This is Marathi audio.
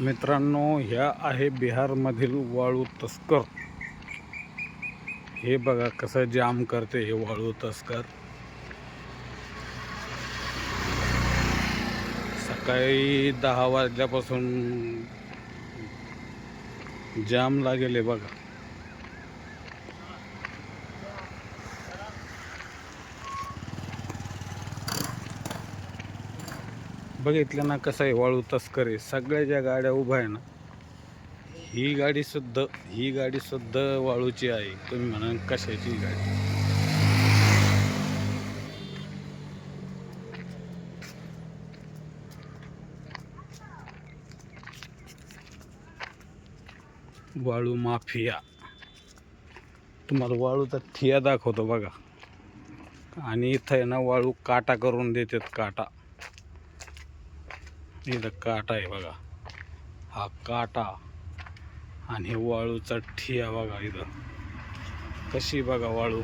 मित्रांनो, ह्या आहे बिहारमधील वाळू तस्कर. हे बघा कसं जाम करते हे वाळू तस्कर. सकाळी 10 वाजल्यापासून जाम लागेल बघा. बघितलं ना कसं आहे वाळू तस्कर आहे. सगळ्या ज्या गाड्या उभ्या आहे ना, ही गाडी सुद्धा वाळूची आहे. तुम्ही म्हणा कशाची गाडी. वाळू माफिया. तुम्हाला वाळूचा ठिया दाखवतो बघा. आणि इथं आहे ना वाळू काटा करून देतात. काटा, इथं काटा आहे बघा. हा काटा आणि वाळूचा ठिया बघा. इथं कशी बघा वाळू.